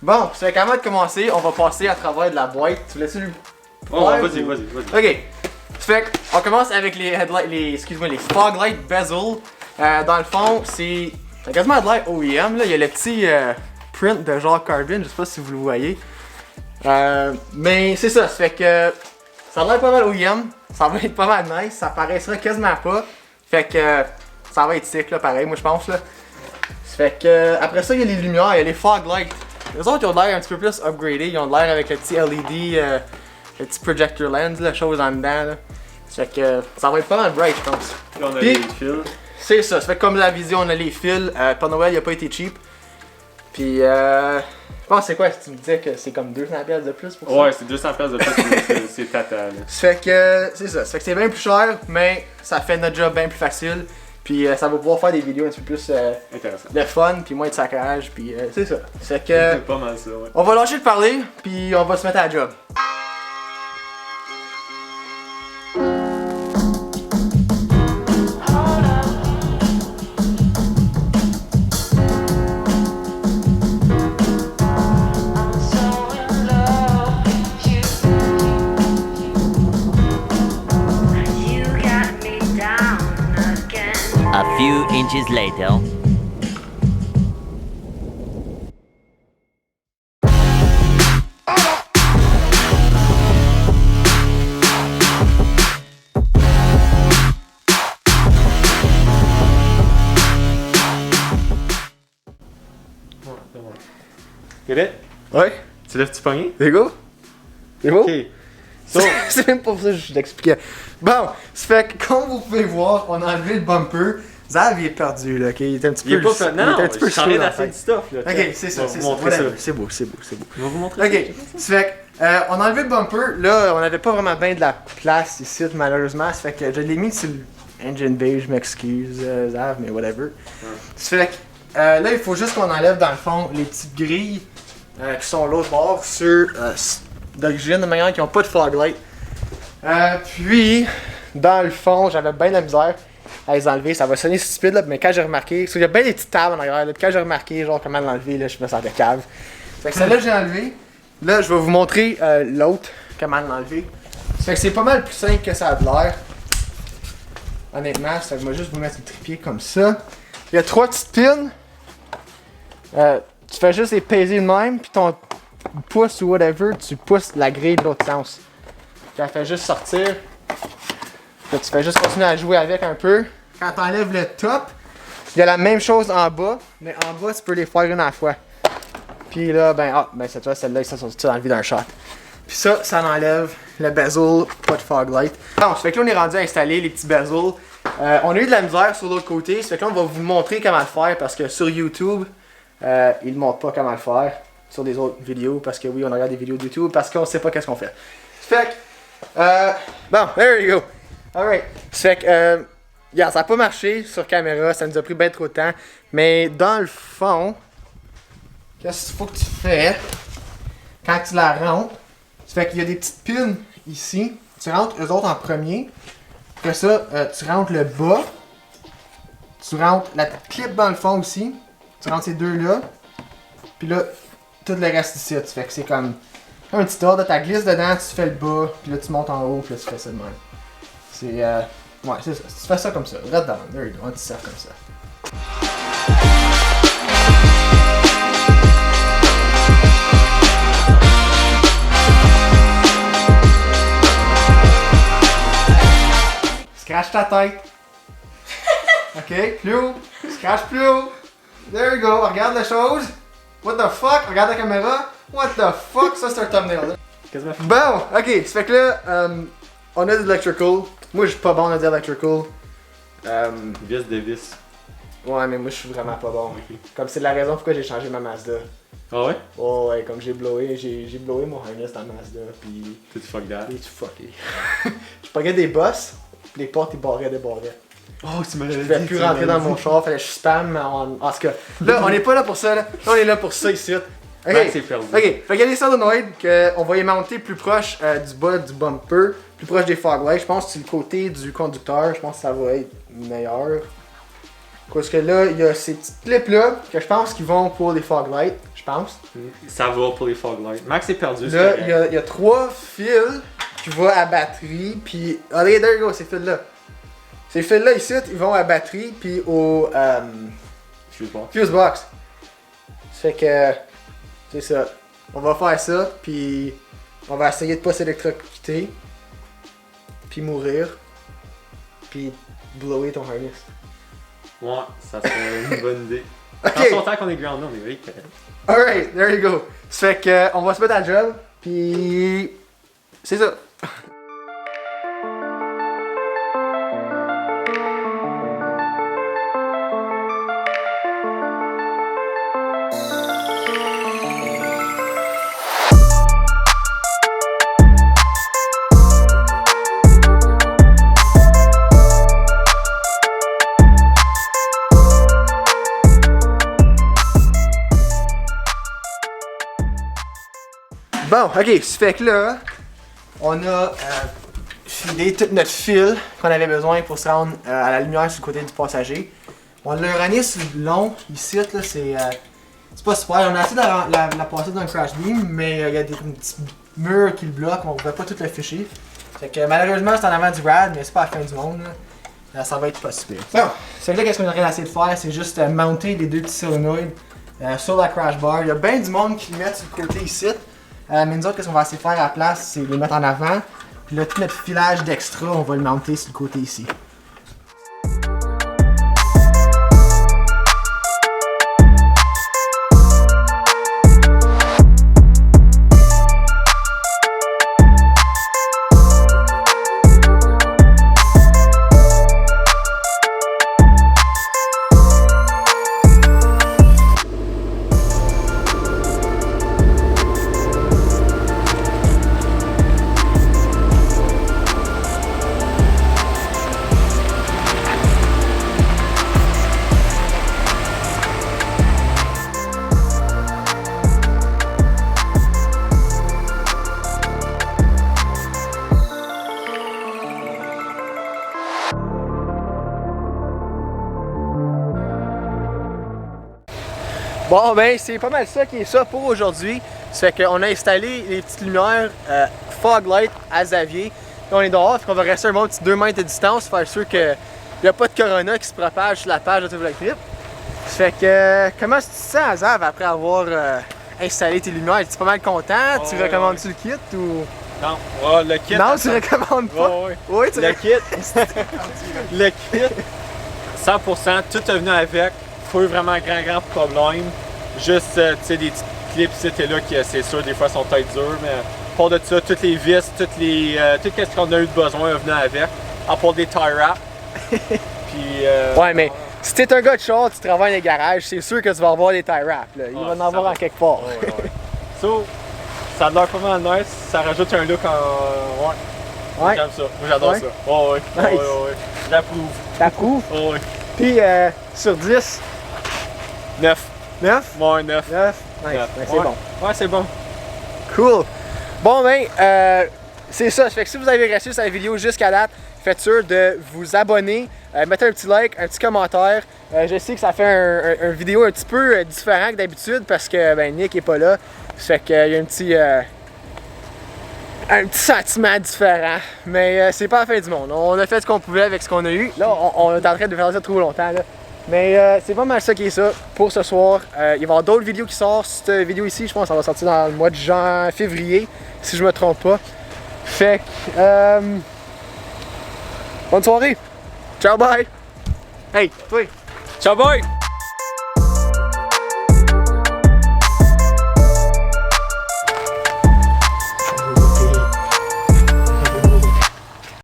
Bon, c'est quand même de commencer, on va passer à travers de la boîte. Tu voulais-tu lui... Oh, vas-y. Ok. Fait on commence avec les headlights, les fog light bezel. Dans le fond, c'est quasiment de l'air OEM là. Il y a le petit print de genre carbon, je sais pas si vous le voyez. Mais c'est ça, ça fait que ça a l'air pas mal OEM, ça va être pas mal nice, ça paraîtra quasiment pas. Fait que ça va être sick là, pareil, moi je pense là. Ça fait que après ça, il y a les lumières, il y a les fog lights. Les autres ils ont l'air un petit peu plus upgradés, ils ont l'air avec le petit LED, le petit projector lens, la chose en dedans là. Ça fait que ça va être pas mal bright je pense. Là on a les fils. C'est ça, ça fait que comme la vision on a les fils, Père Noël il a pas été cheap. Puis je pense c'est quoi, tu me disais que c'est comme 200$ de plus pour ça? Ouais, c'est 200$ de plus, c'est tata là. Ça fait que c'est ça, ça fait que c'est bien plus cher, mais ça fait notre job bien plus facile. Puis ça va pouvoir faire des vidéos un petit peu plus de fun, puis moins de saccage, puis c'est ça. Ça fait que c'est pas mal ça, ouais. On va lâcher de parler, puis on va se mettre à la job. A few inches later. Get it? Ouais. Tu lèves-tu pogné? C'est go? C'est beau? Ok. So, c'est même pas pour ça que je t'expliquais. Bon, ça fait que comme vous pouvez voir, on a enlevé le bumper. Zav il est perdu là, ok? Il était un petit peu. il est pas fait. Non, un petit peu je t'en ai assez de stuff là. Ok, c'est ça, c'est ça. C'est beau, c'est beau, c'est beau. Je vais vous montrer. Ok, ça fait que, on a enlevé le bumper. Là, on avait pas vraiment bien de la place ici, malheureusement. Ça fait que je l'ai mis sur le engine bay, je m'excuse, Zav, mais whatever. Ça fait que, là, il faut juste qu'on enlève dans le fond les petites grilles qui sont l'autre bord sur d'origine, de manière qui n'ont pas de fog light. Puis, dans le fond, j'avais bien de la misère à les enlever. Ça va sonner stupide, là, mais quand j'ai remarqué, il y a bien des petites tables en arrière, là, puis quand j'ai remarqué genre comment l'enlever, là, je me sentais cave. Fait que celle-là, j'ai enlevé. Là, je vais vous montrer l'autre, comment l'enlever. Fait que c'est pas mal plus simple que ça a de l'air. Honnêtement, ça je vais juste vous mettre le trépied comme ça. Il y a 3 petites pins. Tu fais juste les peser de même, puis ton pouce ou whatever, tu pousses la grille de l'autre sens. Puis elle fait juste sortir. Puis tu fais juste continuer à jouer avec un peu. Quand tu enlèves le top, il y a la même chose en bas, mais en bas, tu peux les faire une à la fois. Puis là, ben cette fois, celle-là, ça sont enlevées d'un shot. Puis ça enlève le bezel, pas de fog light. Bon, ça fait que là, on est rendu à installer les petits bezels. On a eu de la misère sur l'autre côté, ça fait que là, on va vous montrer comment le faire parce que sur YouTube, ils ne montrent pas comment le faire sur des autres vidéos parce que oui, on regarde des vidéos de YouTube parce qu'on sait pas qu'est-ce qu'on fait. Ça fait que, bon, there you go. Alright. Ça fait que, ça n'a pas marché sur caméra, ça nous a pris bien trop de temps. Mais dans le fond, qu'est-ce qu'il faut que tu fais quand tu la rentres? Ça fait qu'il y a des petites pins ici. Tu rentres eux autres en premier. Après ça, tu rentres le bas. Tu rentres la clip dans le fond aussi. Tu rentres ces deux-là. Puis là, tout le reste ici. Tu fais que c'est comme un petit ordre. Tu glisses dedans, tu fais le bas. Puis là, tu montes en haut. Puis là, tu fais ça de même. C'est ouais, c'est ça. Tu fais ça comme ça. Right down. There you go. Un petit cercle comme ça. Scratch ta tête. Ok, plus haut. Scratch plus haut. There you go. Regarde la chose. What the fuck? Regarde la caméra. What the fuck? Ça, c'est un thumbnail. Bon, ok. Ça fait que là, on a de l'electrical. Moi, je suis pas bon à dire electrical. Vis de vis. Ouais, mais moi je suis vraiment pas bon. Ok. Comme c'est la raison pourquoi j'ai changé ma Mazda. Ah ouais? Oh ouais, comme j'ai blowé mon harness dans la Mazda, pis... Tout fuck that. Pis tu fucké. Je prenais des bosses, pis les portes ils barraient des barrettes. Oh, tu m'as dit. Je pouvais plus rentrer dans mon char, fallait que je spam en tout cas. Là, on est pas là pour ça, là. Là, on est là pour ça ici. Ok, Ouais, c'est perdu. ok. Fait qu'il y a des solenoïdes qu'on va les monter plus proche du bas du bumper, plus proche des fog lights. Je pense que c'est le côté du conducteur, je pense que ça va être meilleur. Parce que là, il y a ces petites clips là que je pense qu'ils vont pour les fog lights, je pense. Ça va pour les fog lights. Max est perdu. Là, il y a 3 fils qui vont à batterie, puis... Allez, there you go, ces fils là. Ces fils là ici, ils vont à batterie, puis au fuse box. Ça fait que... C'est ça. On va faire ça, puis on va essayer de pas s'électrocuter, puis mourir, puis blower ton harness. Ouais, ça serait une bonne idée. Ok. Dans son temps qu'on est grounded, on est vrai. Alright, there you go. Ça fait que on va se mettre à job, puis c'est ça. Bon, ok, ça fait que là, on a filé tout notre fil qu'on avait besoin pour se rendre à la lumière sur le côté du passager. On l'a rogné sur le long, ici, là, c'est pas super. On a essayé de la passer dans le crash beam, mais il y a des petits murs qui le bloquent, on ne pouvait pas tout le ficher. Fait que malheureusement, c'est en avant du rad, mais c'est pas la fin du monde. Là, ça va être pas super. Bon, c'est là qu'est-ce qu'on aurait essayé de faire, c'est juste monter les deux petits solénoïdes sur la crash bar. Il y a bien du monde qui le met sur le côté ici. Mais nous autres, qu'est-ce qu'on va essayer de faire à la place, c'est les mettre en avant. Puis là, tout notre filage d'extra, on va le monter sur le côté ici. Bon ben c'est pas mal ça qui est ça pour aujourd'hui. C'est qu'on a installé les petites lumières fog light à Xavier. Là, on est dehors, fait qu'on va rester un bon petit 2 mètres de distance, faire sûr qu'il n'y a pas de corona qui se propage sur la page d'AutoVlogTrip. Fait que comment tu te sens, Zav, après avoir installé tes lumières? Es-tu pas mal content? Oh, tu recommandes-tu le kit ou... Non, oh, le kit. Non, tu recommandes pas? Oh, oui. Oui, tu le kit. Le kit, 100%, tout est venu avec. Pas eu vraiment grand problème. Juste, tu sais, des petits clips ici et là qui, c'est sûr, des fois sont peut-être durs, mais à part de ça, toutes les vis, tout ce qu'on a eu de besoin est venu avec. À part des tie wraps. Puis. Ouais, mais si t'es un gars de char, tu travailles dans les garages, c'est sûr que tu vas avoir des tie wraps. Là. Il va en avoir en quelque part. Ouais. So, ça a l'air pas mal nice. Ça rajoute un look en. Ouais. J'aime ça. Moi, j'adore ça. Oh, ouais. Nice. Ouais. J'approuve. T'approuves? Oh, ouais. Puis, sur 10? 9. 9? Ouais, 9. 9? Nice. Ouais. Ben, c'est bon. Ouais, c'est bon. Cool. Bon, ben, c'est ça. Fait que si vous avez resté sur la vidéo jusqu'à date, faites sûr de vous abonner, mettez un petit like, un petit commentaire. Je sais que ça fait un vidéo un petit peu différent que d'habitude parce que ben, Nick est pas là. Fait qu'il y a un petit sentiment différent. Mais c'est pas la fin du monde. On a fait ce qu'on pouvait avec ce qu'on a eu. Là, on est en train de faire ça trop longtemps. Là. Mais c'est pas mal ça qui est ça pour ce soir. Il va y avoir d'autres vidéos qui sortent. Cette vidéo ici, je pense que ça va sortir dans le mois de février, si je me trompe pas. Fait que... bonne soirée! Ciao, bye! Hey, toi! Ciao, bye!